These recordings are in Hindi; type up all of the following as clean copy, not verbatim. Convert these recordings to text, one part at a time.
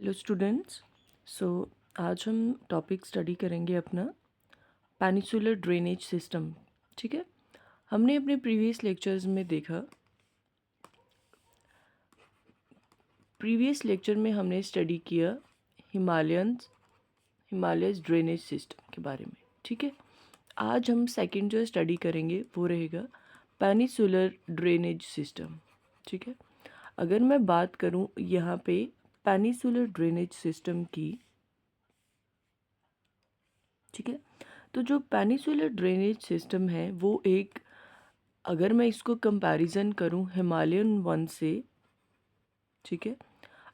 Hello students. सो आज हम टॉपिक स्टडी करेंगे अपना पेनिसुलर ड्रेनेज सिस्टम। ठीक है, हमने अपने प्रीवियस लेक्चर्स में देखा, प्रीवियस लेक्चर में हमने स्टडी किया हिमालयस ड्रेनेज सिस्टम के बारे में। ठीक है, आज हम सेकंड जो स्टडी करेंगे वो रहेगा पेनिसुलर ड्रेनेज सिस्टम। ठीक है, अगर मैं बात करूं यहाँ पे पेनिसुलर ड्रेनेज सिस्टम की, ठीक है, तो जो पेनिसुलर ड्रेनेज सिस्टम है वो एक, अगर मैं इसको कंपैरिजन करूं हिमालयन वन से, ठीक है,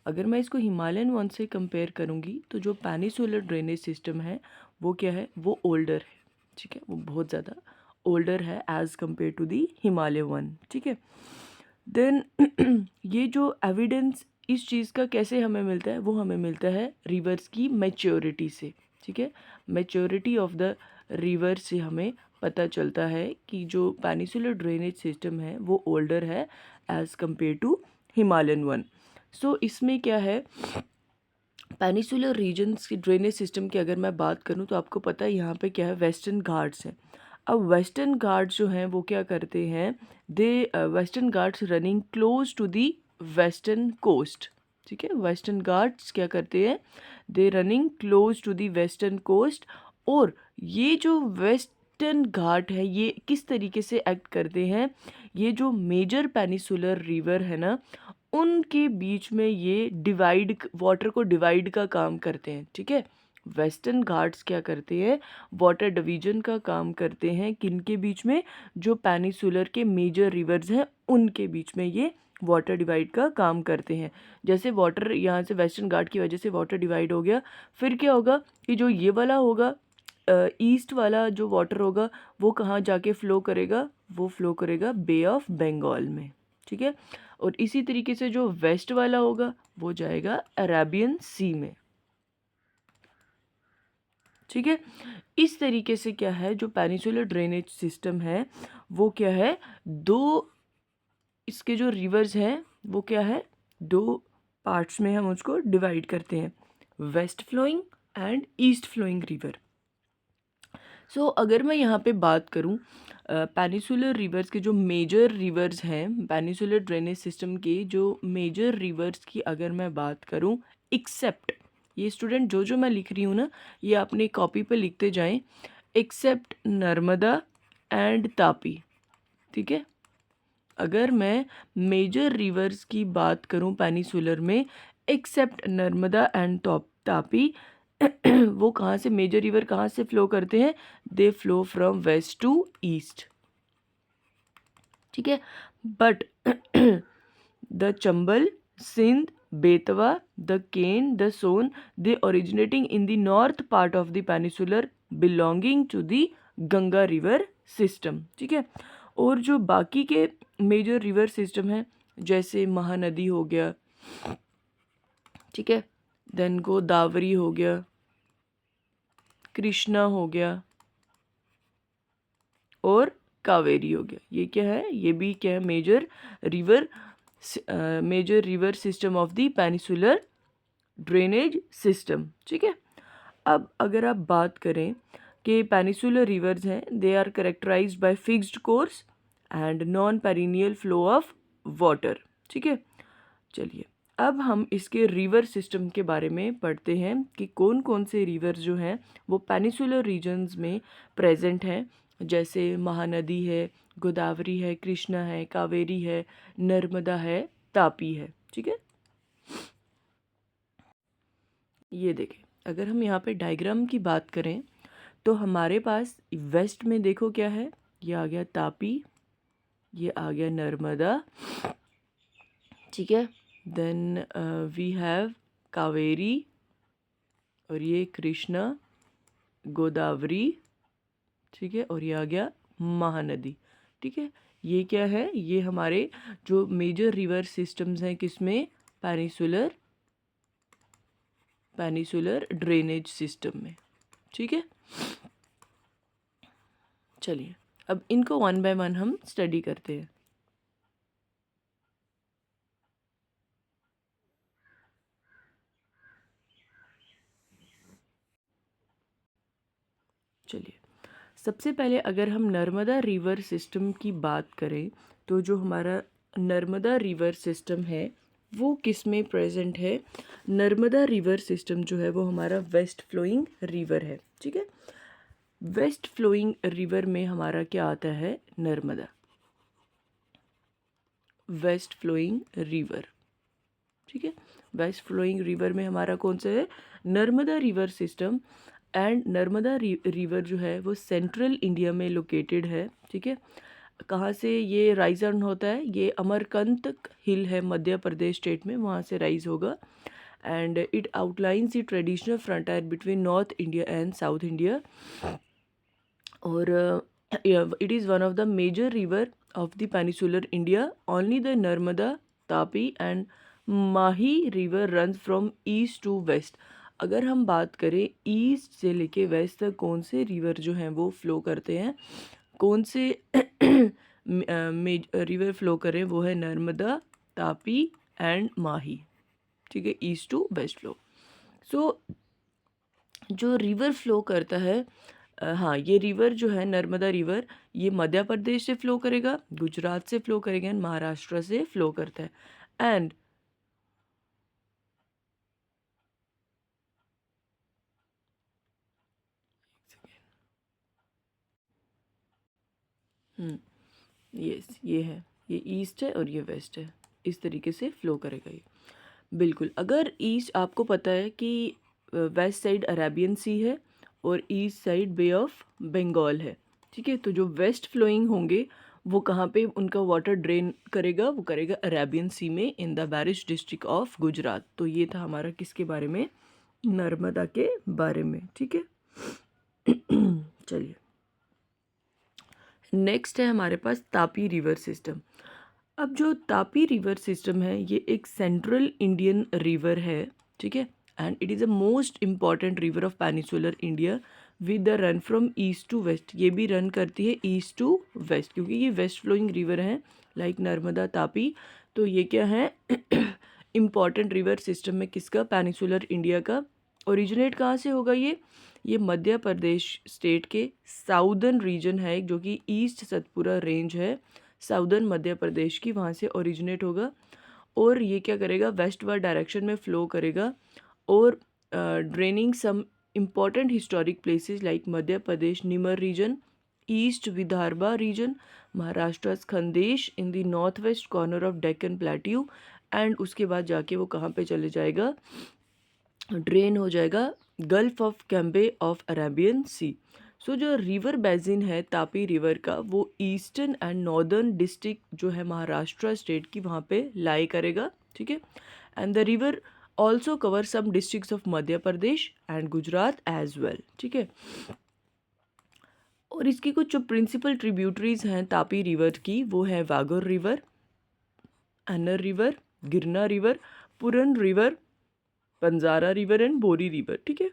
अगर मैं इसको हिमालयन वन से कंपेयर करूंगी तो जो पेनिसुलर ड्रेनेज सिस्टम है वो क्या है, वो ओल्डर है। ठीक है, वो बहुत ज़्यादा ओल्डर है as compare to the Himalaya one. ठीक है, देन ये जो एविडेंस इस चीज़ का कैसे हमें मिलता है, वो हमें मिलता है रिवर्स की मैच्योरिटी से। ठीक है, मैच्योरिटी ऑफ द रिवर से हमें पता चलता है कि जो पेनिसुलर ड्रेनेज सिस्टम है वो ओल्डर है as compare to Himalayan one. So इसमें क्या है, पेनिसुलर रीजन्स की ड्रेनेज सिस्टम की अगर मैं बात करूं तो आपको पता है यहाँ पे क्या है, वेस्टर्न घाट्स हैं। अब वेस्टर्न घाट्स जो हैं वो क्या करते हैं, they western Ghats running close to the western coast. ठीक है, वेस्टर्न घाट्स क्या करते हैं, they running close to the western coast. और ये जो वेस्टर्न घाट है ये किस तरीके से एक्ट करते हैं, ये जो मेजर पेनिसुलर रिवर है ना, उनके बीच में ये डिवाइड, वाटर को डिवाइड का काम करते हैं। ठीक है, वेस्टर्न घाट्स क्या करते हैं, वाटर डिवीजन का काम करते हैं किनके बीच में, जो पेनिसुलर के मेजर रिवर्स हैं उनके बीच में ये वाटर डिवाइड का काम करते हैं। जैसे वाटर यहाँ से वेस्टर्न घाट की वजह से वाटर डिवाइड हो गया, फिर क्या होगा कि जो ये वाला होगा, ईस्ट वाला जो वाटर होगा वो कहाँ जाके फ़्लो करेगा, वो फ़्लो करेगा बे ऑफ बंगाल में। ठीक है, और इसी तरीके से जो वेस्ट वाला होगा वो जाएगा अरेबियन सी में। ठीक है, इस तरीके से क्या है, जो पेनिसुलर ड्रेनेज सिस्टम है वो क्या है, दो इसके जो रिवर्स हैं वो क्या है, दो पार्ट्स में हम उसको डिवाइड करते हैं, west flowing and east flowing river. So अगर मैं यहाँ पे बात करूँ पेनिसुलर रिवर्स के जो मेजर रिवर्स हैं, पेनिसुलर ड्रेनेज सिस्टम के जो मेजर रिवर्स की अगर मैं बात करूँ, एक्सेप्ट, ये स्टूडेंट जो जो मैं लिख रही हूँ ना ये अपने कॉपी पे लिखते जाएं, एक्सेप्ट नर्मदा एंड तापी। ठीक है, अगर मैं मेजर रिवर्स की बात करूँ पेनिसुलर में, एक्सेप्ट नर्मदा एंड तापी, वो कहाँ से, मेजर रिवर कहाँ से फ्लो करते हैं, they flow from west to east. ठीक है, but the Chambal, Sindh, Betwa, the Ken, the Son, they originating in the north part of the peninsular belonging to the Ganga river system. ठीक है, और जो बाकी के मेजर रिवर सिस्टम है जैसे महानदी हो गया, ठीक है, देन गोदावरी हो गया, कृष्णा हो गया और कावेरी हो गया, ये क्या है, ये भी क्या है, major river system of the peninsular drainage system. ठीक है, अब अगर आप बात करें कि पेनिसुलर रिवर्स हैं, they are characterized by fixed course and non perennial flow of water. ठीक है, चलिए अब हम इसके रिवर सिस्टम के बारे में पढ़ते हैं कि कौन कौन से रिवर जो हैं वो पेनिसुलर रीजन्स में प्रेजेंट हैं। जैसे महानदी है, गोदावरी है, कृष्णा है, कावेरी है, नर्मदा है, तापी है। ठीक है, ये देखें, अगर हम यहाँ पे डायग्राम की बात करें तो हमारे पास वेस्ट में देखो क्या है, ये आ गया तापी, ये आ गया नर्मदा। ठीक है, देन वी हैव कावेरी, और ये कृष्णा, गोदावरी, ठीक है, और ये आ गया महानदी। ठीक है, ये क्या है, ये हमारे जो मेजर रिवर सिस्टम्स हैं किसमें, पेनिसुलर ड्रेनेज सिस्टम में। ठीक है, चलिए अब इनको वन बाय वन हम स्टडी करते हैं। चलिए, सबसे पहले अगर हम नर्मदा रिवर सिस्टम की बात करें तो जो हमारा नर्मदा रिवर सिस्टम है वो किस में प्रेजेंट है। नर्मदा रिवर सिस्टम जो है वो हमारा वेस्ट फ्लोइंग रिवर है, ठीक है। वेस्ट फ्लोइंग रिवर में हमारा क्या आता है, नर्मदा, वेस्ट फ्लोइंग रिवर, ठीक है। वेस्ट फ्लोइंग रिवर में हमारा कौन सा है, Narmada river system. And Narmada river जो है वो सेंट्रल इंडिया में लोकेटेड है, ठीक है। कहाँ से ये राइज ऑन होता है, ये अमरकंटक हिल है मध्य प्रदेश स्टेट में, वहाँ से राइज होगा। And it outlines the traditional frontier between north India and south India. और it is one of the major river of the peninsular India. Only the Narmada, Tapi and Mahi river run from east to west. अगर हम बात करें ईस्ट से लेके वेस्ट तक कौन से रिवर जो हैं वो फ्लो करते हैं, कौन से रिवर फ्लो करें, वो है नर्मदा, तापी एंड माही, ठीक है, ईस्ट टू वेस्ट फ्लो। सो जो रिवर फ्लो करता है, हाँ, ये रिवर जो है नर्मदा रिवर, ये मध्य प्रदेश से फ्लो करेगा, गुजरात से फ्लो करेगा एंड महाराष्ट्र से फ्लो करता है। एंड यस, ये है, ये ईस्ट है और ये वेस्ट है, इस तरीके से फ्लो करेगा ये। बिल्कुल, अगर ईस्ट आपको पता है कि वेस्ट साइड अरेबियन सी है और east side bay of Bengal है, ठीक है। तो जो वेस्ट फ्लोइंग होंगे वो कहाँ पे उनका वाटर ड्रेन करेगा, वो करेगा अरेबियन सी में in the बैरिश district of Gujarat. तो ये था हमारा किसके बारे में, नर्मदा के बारे में, ठीक है। चलिए, नेक्स्ट है हमारे पास तापी रिवर सिस्टम। अब जो तापी रिवर सिस्टम है ये एक सेंट्रल इंडियन रिवर है, ठीक है। And it is a most important river of peninsular India with the run from east to west. ये भी रन करती है ईस्ट टू वेस्ट क्योंकि ये वेस्ट फ्लोइंग रिवर है लाइक नर्मदा, तापी। तो ये क्या है, इम्पॉर्टेंट रिवर सिस्टम में किसका, पेनिसुलर इंडिया का। ओरिजिनेट कहाँ से होगा ये मध्य प्रदेश स्टेट के साउदर्न रीजन है जो कि ईस्ट सतपुरा रेंज है, साउदर्न मध्य प्रदेश की, वहाँ से ओरिजिनेट होगा। और ये क्या करेगा, वेस्टवर्ड डायरेक्शन में फ्लो करेगा और draining some important historic places like Madhya Pradesh Nimar region, east Vidarbha region, Maharashtra Khandesh in the north west corner of Deccan plateau. And उसके बाद जाके वो कहाँ पे चले जाएगा, ड्रेन हो जाएगा gulf of Cambay of Arabian sea. So जो रिवर बेसिन है तापी रिवर का वो ईस्टर्न एंड नॉर्दर्न डिस्ट्रिक्ट जो है महाराष्ट्र स्टेट की वहाँ पे लाई करेगा, ठीक है। And the river also cover some districts of Madhya Pradesh and Gujarat as well, ठीक है। और इसकी कुछ जो प्रिंसिपल ट्रिब्यूटरीज हैं तापी रिवर की वो है Waghur river, Aner river, Girna river, Puran river, Banjara river and Bori river, ठीक है।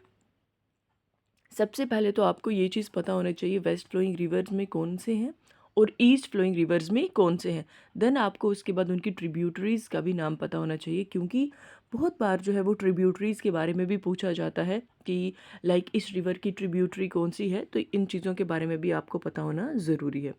सबसे पहले तो आपको ये चीज़ पता होना चाहिए वेस्ट फ्लोइंग रिवर्स में कौन से हैं और ईस्ट फ्लोइंग रिवर्स में कौन से हैं। देन आपको उसके बाद उनकी ट्रिब्यूटरीज़ का भी नाम पता होना चाहिए क्योंकि बहुत बार जो है वो ट्रिब्यूटरीज़ के बारे में भी पूछा जाता है कि लाइक इस रिवर की ट्रिब्यूटरी कौन सी है, तो इन चीज़ों के बारे में भी आपको पता होना ज़रूरी है।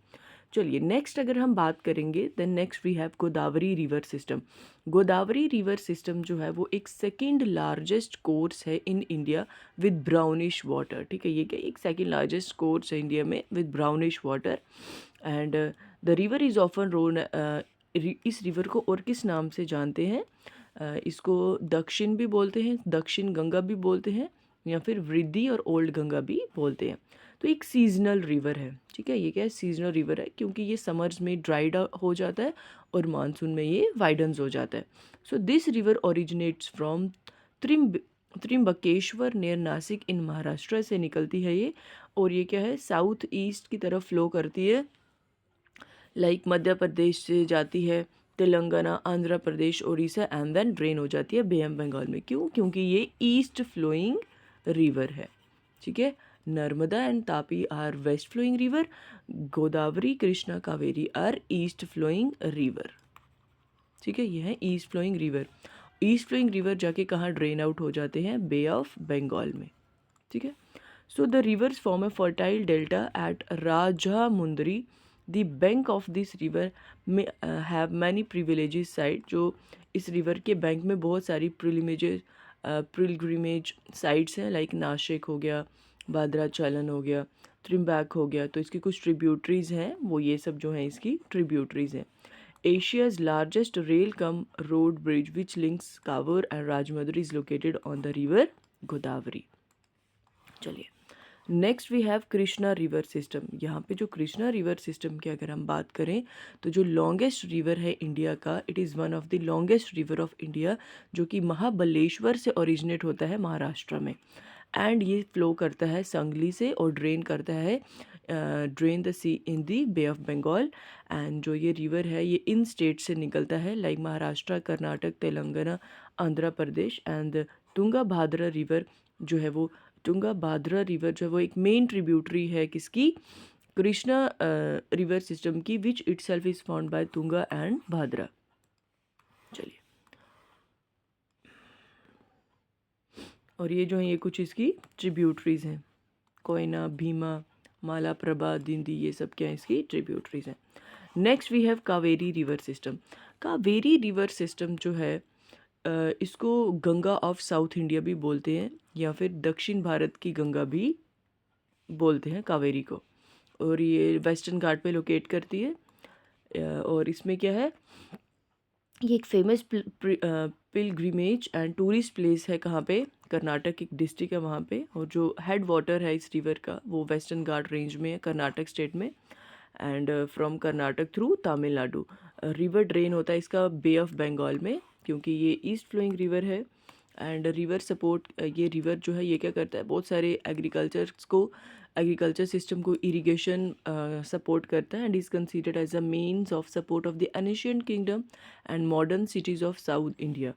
चलिए, नेक्स्ट अगर हम बात करेंगे then next we have Godavari river system. Godavari river system जो है वो एक सेकेंड लार्जेस्ट कोर्स है in India with brownish water, ठीक है। ये क्या, एक सेकेंड लार्जेस्ट कोर्स है इंडिया में with brownish water. And the river is often रोन, इस रिवर को और किस नाम से जानते हैं, इसको दक्षिण भी बोलते हैं, दक्षिण गंगा भी बोलते हैं, या फिर वृद्धि और ओल्ड गंगा भी बोलते हैं। तो एक सीजनल रिवर है, ठीक है। ये क्या है, सीजनल रिवर है क्योंकि ये समर्स में ड्राइड हो जाता है और मानसून में ये वाइडन्स हो जाता है। So this river originates from Trimbakeshwar near Nashik in Maharashtra से निकलती है ये। और ये क्या है, साउथ ईस्ट की तरफ फ्लो करती है, लाइक मध्य प्रदेश से जाती है तेलंगाना, आंध्र प्रदेश, उड़ीसा एंड देन ड्रेन हो जाती है बे ऑफ बंगाल में। क्यों, क्योंकि ये ईस्ट फ्लोइंग रिवर है, ठीक है। Narmada and Tapi are west flowing river, Godavari, Krishna, Kaveri are east flowing river, ठीक है। ये है east flowing river. East flowing river जाके कहाँ ड्रेन आउट हो जाते हैं, बे ऑफ बंगाल में, ठीक है। So the rivers form a fertile delta at Rajamundry. The bank of this river may have many privileges site. जो इस रिवर के बैंक में बहुत सारी पिलग्रिमेज साइट्स हैं, लाइक नाशिक हो गया, भद्राचलन हो गया, त्रिम्बैक हो गया, तो इसकी कुछ ट्रिब्यूटरीज हैं, वो ये सब जो हैं इसकी ट्रिब्यूटरीज हैं. Asia's largest rail cum road bridge which links Kavur and Rajmundry is located on the river Godavari. चलिए, next we have Krishna river system. यहाँ पे जो कृष्णा रिवर सिस्टम की अगर हम बात करें तो जो लॉन्गेस्ट रिवर है इंडिया का, it is one of the longest river of India, जो कि महाबलेश्वर से ओरिजिनेट होता है महाराष्ट्र में. एंड ये फ्लो करता है संगली से और ड्रेन करता है drain the sea in the bay of Bengal. And जो ये रिवर है ये इन स्टेट से निकलता है, like Maharashtra, Karnataka, Telangana, Andhra Pradesh. And Tunga Bhadra river जो है वो, तुंगा भाद्रा रिवर जो है वो एक मेन ट्रिब्यूटरी है किसकी, कृष्णा रिवर सिस्टम की, which itself is found by Tunga and Bhadra. चलिए, और ये जो है ये कुछ इसकी ट्रिब्यूटरीज हैं, कोयना, भीमा, मालाप्रभा, दिंदी, ये सब क्या है इसकी ट्रिब्यूटरीज हैं. Next we have Kaveri river system. Kaveri river system जो है इसको गंगा ऑफ साउथ इंडिया भी बोलते हैं, या फिर दक्षिण भारत की गंगा भी बोलते हैं कावेरी को. और ये वेस्टर्न घाट पे लोकेट करती है. और इसमें क्या है, ये एक famous pilgrimage and tourist place है. कहाँ पे, कर्नाटक एक डिस्ट्रिक्ट है वहाँ पे. और जो हेड वाटर है इस रिवर का वो वेस्टर्न घाट रेंज में है, कर्नाटक स्टेट में. And from Karnataka through Tamil Nadu river drain होता है इसका बे ऑफ बंगाल में, क्योंकि ये ईस्ट फ्लोइंग रिवर है. एंड रिवर सपोर्ट, ये रिवर जो है ये क्या करता है, बहुत सारे एग्रीकल्चर सिस्टम को इरिगेशन सपोर्ट करता है. And is considered as a means of support of the ancient kingdom and modern cities of south India.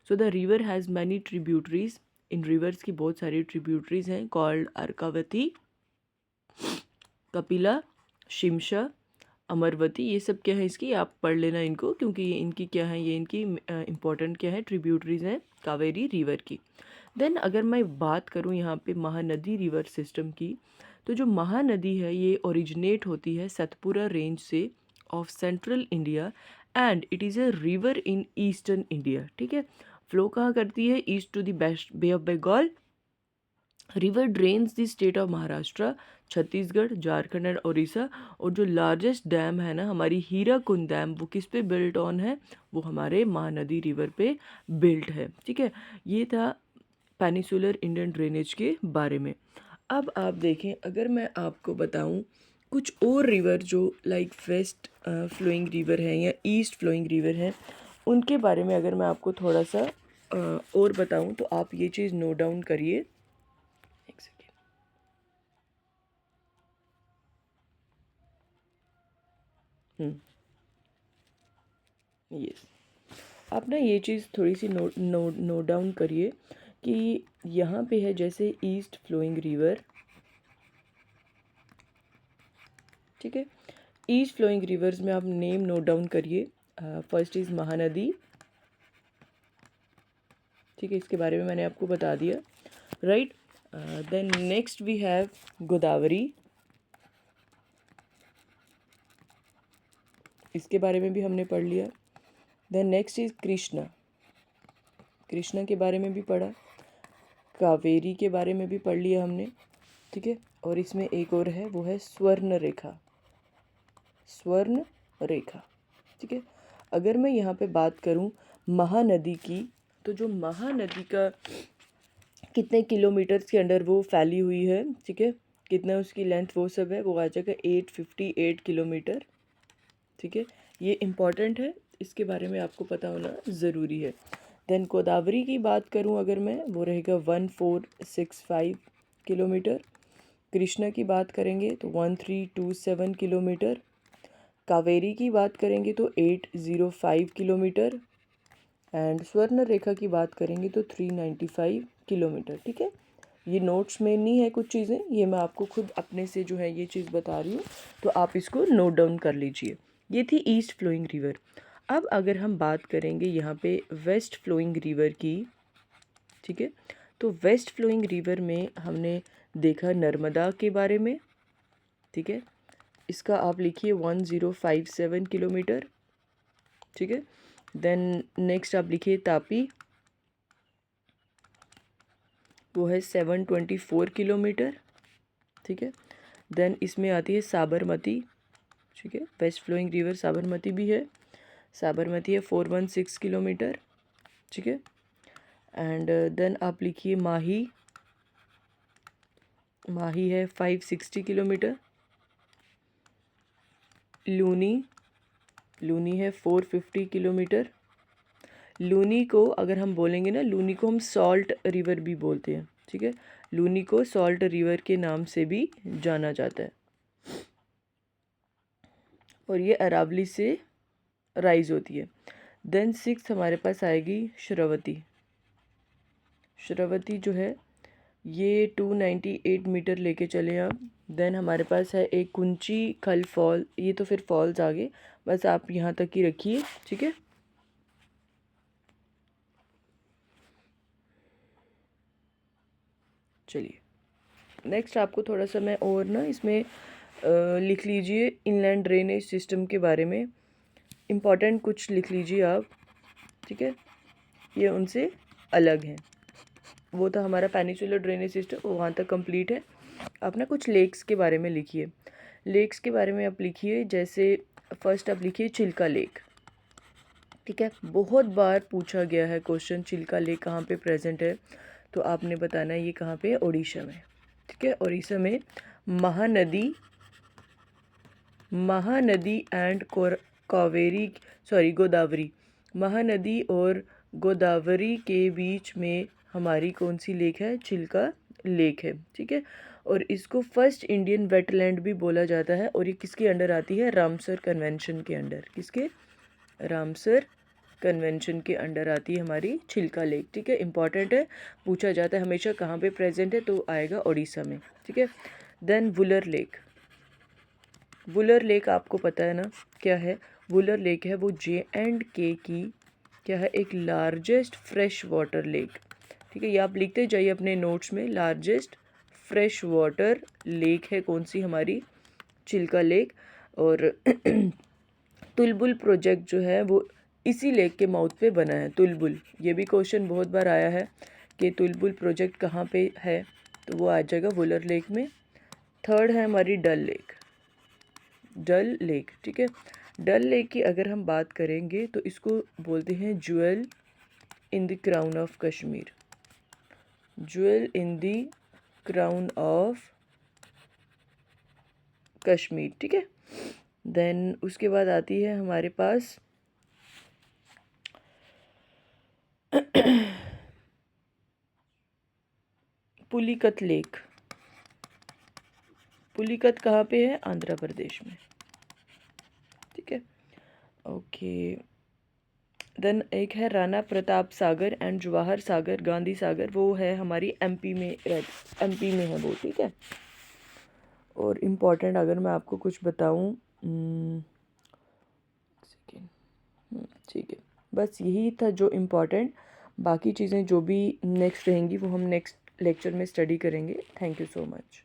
So the river has many tributaries. In reverse की बहुत सारी ट्रिब्यूटरीज हैं, कॉल्ड अर्कावती, कपिला, शिमशा, अमरवती. ये सब क्या है इसकी, आप पढ़ लेना इनको, क्योंकि ये इनकी क्या है, ये इनकी इम्पोर्टेंट क्या है, ट्रिब्यूटरीज हैं कावेरी रिवर की. देन अगर मैं बात करूँ यहाँ पे महानदी रिवर सिस्टम की, तो जो महानदी है ये ओरिजिनेट होती है सतपुरा रेंज से of central India. And it is a river in eastern India. ठीक है, फ्लो कहाँ करती है, east to the bay of Bengal. River drains the state of Maharashtra, Chhattisgarh, Jharkhand and Orissa. और जो लार्जेस्ट डैम है ना हमारी हीराकुंड डैम, वो किस पे बिल्ट ऑन है, वो हमारे महानदी रिवर पे बिल्ट है. ठीक है, ये था पेनिसुलर इंडियन ड्रेनेज के बारे में. अब आप देखें, अगर मैं आपको बताऊं कुछ और रिवर जो लाइक वेस्ट फ्लोइंग रिवर हैं या ईस्ट फ्लोइंग रिवर हैं, उनके बारे में अगर मैं आपको थोड़ा सा और बताऊं, तो आप ये चीज़ नोट डाउन करिए. एक सेकेंड. यस, आप ना ये चीज़ थोड़ी सी नोट डाउन करिए कि यहाँ पे है जैसे ईस्ट फ्लोइंग रिवर. ठीक है, ईस्ट फ्लोइंग रिवर्स में आप नेम नोट डाउन करिए. First is Mahanadi. ठीक है, इसके बारे में मैंने आपको बता दिया, right. Then next we have Godavari. इसके बारे में भी हमने पढ़ लिया. Then next is Krishna. Krishna के बारे में भी पढ़ा. कावेरी के बारे में भी पढ़ लिया हमने. ठीक है, और इसमें एक और है, वो है स्वर्ण रेखा. स्वर्ण रेखा. ठीक है, अगर मैं यहाँ पे बात करूँ महानदी की, तो जो महानदी का कितने किलोमीटर्स के अंडर वो फैली हुई है, ठीक है, कितना उसकी लेंथ, वो सब है, वो आ जाएगा 858 किलोमीटर. ठीक है, ये इम्पॉर्टेंट है, इसके बारे में आपको पता होना ज़रूरी है. देन गोदावरी की बात करूं अगर मैं, वो रहेगा 1465 किलोमीटर. कृष्णा की बात करेंगे तो 1327 किलोमीटर. कावेरी की बात करेंगे तो 805 किलोमीटर. एंड स्वर्ण रेखा की बात करेंगे तो 395 किलोमीटर. ठीक है, ये नोट्स में नहीं है कुछ चीज़ें, ये मैं आपको खुद अपने से जो है ये चीज़ बता रही हूँ, तो आप इसको नोट डाउन कर लीजिए. ये थी ईस्ट फ्लोइंग रिवर. अब अगर हम बात करेंगे यहाँ पे वेस्ट फ्लोइंग रिवर की, ठीक है, तो वेस्ट फ्लोइंग रिवर में हमने देखा नर्मदा के बारे में, ठीक है। इसका आप लिखिए 1057 किलोमीटर, ठीक है। देन नेक्स्ट आप लिखिए तापी, वो है 724 किलोमीटर, ठीक है। देन इसमें आती है साबरमती, ठीक है। वेस्ट फ्लोइंग रिवर साबरमती भी है, साबरमती है 416 किलोमीटर, ठीक है। एंड देन आप लिखिए माही, माही है 560 किलोमीटर। लूनी, लूनी है 450 किलोमीटर। लूनी को अगर हम बोलेंगे ना, लूनी को हम सॉल्ट रिवर भी बोलते हैं, ठीक है। लूनी को सॉल्ट रिवर के नाम से भी जाना जाता है, और ये अरावली से राइज होती है। देन सिक्स हमारे पास आएगी श्रावती। श्रावती जो है ये 298 मीटर लेके चले आप। देन हमारे पास है एक कुंची खल फॉल, ये तो फिर फॉल्स आगे, बस आप यहाँ तक ही रखिए, ठीक है। चलिए नेक्स्ट आपको थोड़ा सा मैं और ना इसमें लिख लीजिए इनलैंड ड्रेनेज सिस्टम के बारे में इम्पॉर्टेंट कुछ लिख लीजिए आप, ठीक है। ये उनसे अलग हैं। वो था हमारा पेनिसुलर ड्रेनेज सिस्टम, वो वहाँ तक कंप्लीट है। आप ना कुछ लेक्स के बारे में लिखिए। लेक्स के बारे में आप लिखिए, जैसे फर्स्ट आप लिखिए चिल्का लेक, ठीक है। बहुत बार पूछा गया है क्वेश्चन, चिल्का लेक कहाँ पे प्रेजेंट है, तो आपने बताना है ये कहाँ पे है, ओडिशा में, ठीक है। ओडिशा में महानदी, महानदी एंड कावेरी, सॉरी गोदावरी, महानदी और गोदावरी के बीच में हमारी कौन सी लेक है, चिल्का लेक है, ठीक है। और इसको फर्स्ट इंडियन वेटलैंड भी बोला जाता है, और ये किसके अंडर आती है, रामसर कन्वेंशन के अंडर। किसके, रामसर कन्वेंशन के अंडर आती है हमारी चिल्का लेक, ठीक है। इंपॉर्टेंट है, पूछा जाता है हमेशा कहाँ पे प्रेजेंट है, तो आएगा उड़ीसा में, ठीक है। Then Wular lake, Wular lake आपको पता है ना क्या है, वुलर लेक है वो J&K की क्या है, एक लार्जेस्ट फ्रेश वाटर लेक, ठीक है। ये आप लिखते जाइए अपने नोट्स में, लार्जेस्ट फ्रेश वाटर लेक है कौन सी, हमारी चिल्का लेक। और तुलबुल प्रोजेक्ट जो है वो इसी लेक के माउथ पे बना है, तुलबुल। ये भी क्वेश्चन बहुत बार आया है कि तुलबुल प्रोजेक्ट कहाँ पे है, तो वो आ जाएगा वुलर लेक में। थर्ड है हमारी डल लेक, डल लेक, ठीक है। डल लेक की अगर हम बात करेंगे तो इसको बोलते हैं jewel in the crown of Kashmir, jewel in the crown of Kashmir, ठीक है। देन उसके बाद आती है हमारे पास पुलिकत लेक। पुलिकत कहाँ पे है, आंध्र प्रदेश में, ठीक है। ओके। देन एक है राणा प्रताप सागर एंड जवाहर सागर, गांधी सागर, वो है हमारी एमपी में, एमपी में है वो, ठीक है। और इम्पॉर्टेंट अगर मैं आपको कुछ बताऊं, ठीक है, बस यही था जो इम्पॉर्टेंट। बाकी चीज़ें जो भी नेक्स्ट रहेंगी वो हम नेक्स्ट लेक्चर में स्टडी करेंगे। Thank you so much.